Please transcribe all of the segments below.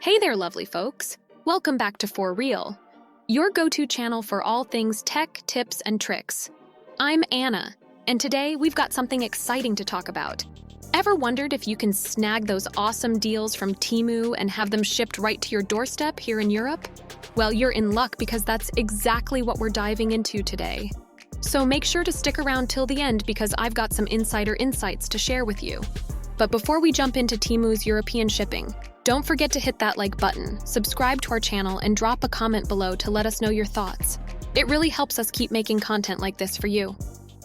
Hey there, lovely folks. Welcome back to For Real, your go-to channel for all things tech, tips, and tricks. I'm Anna, and today we've got something exciting to talk about. Ever wondered if you can snag those awesome deals from TEMU and have them shipped right to your doorstep here in Europe? Well, you're in luck because that's exactly what we're diving into today. So make sure to stick around till the end because I've got some insider insights to share with you. But before we jump into TEMU's European shipping, don't forget to hit that like button, subscribe to our channel, and drop a comment below to let us know your thoughts. It really helps us keep making content like this for you.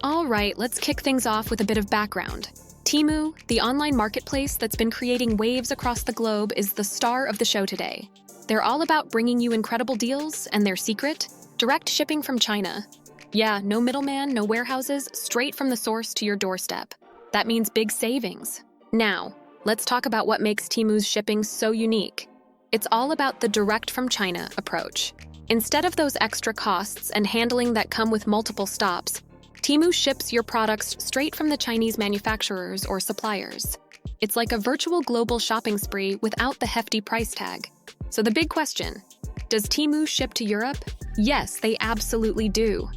All right, let's kick things off with a bit of background. TEMU, the online marketplace that's been creating waves across the globe, is the star of the show today. They're all about bringing you incredible deals, and their secret? Direct shipping from China. Yeah, no middleman, no warehouses, straight from the source to your doorstep. That means big savings. Now, let's talk about what makes TEMU's shipping so unique. It's all about the direct from China approach. Instead of those extra costs and handling that come with multiple stops, TEMU ships your products straight from the Chinese manufacturers or suppliers. It's like a virtual global shopping spree without the hefty price tag. So the big question, does TEMU ship to Europe? Yes, they absolutely do.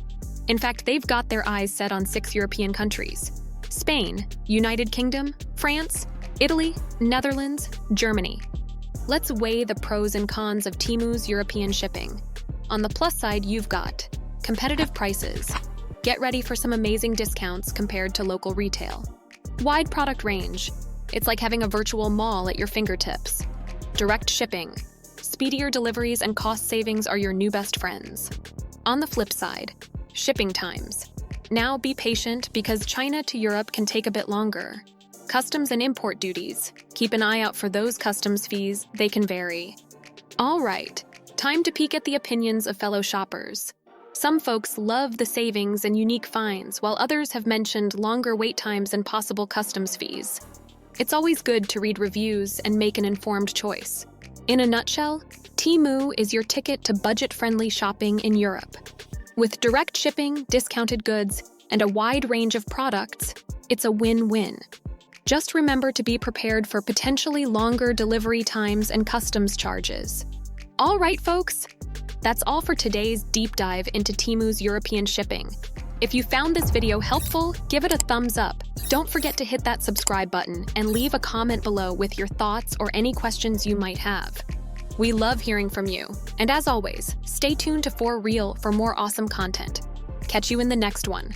In fact, they've got their eyes set on 6 European countries: Spain, United Kingdom, France, Italy, Netherlands, Germany. Let's weigh the pros and cons of TEMU's European shipping. On the plus side, you've got competitive prices. Get ready for some amazing discounts compared to local retail. Wide product range. It's like having a virtual mall at your fingertips. Direct shipping. Speedier deliveries and cost savings are your new best friends. On the flip side, shipping times. Now be patient because China to Europe can take a bit longer. Customs and import duties. Keep an eye out for those customs fees, they can vary. All right, time to peek at the opinions of fellow shoppers. Some folks love the savings and unique finds, while others have mentioned longer wait times and possible customs fees. It's always good to read reviews and make an informed choice. In a nutshell, TEMU is your ticket to budget-friendly shopping in Europe. With direct shipping, discounted goods, and a wide range of products, it's a win-win. Just remember to be prepared for potentially longer delivery times and customs charges. All right, folks, that's all for today's deep dive into TEMU's European shipping. If you found this video helpful, give it a thumbs up. Don't forget to hit that subscribe button and leave a comment below with your thoughts or any questions you might have. We love hearing from you. And as always, stay tuned to For Real for more awesome content. Catch you in the next one.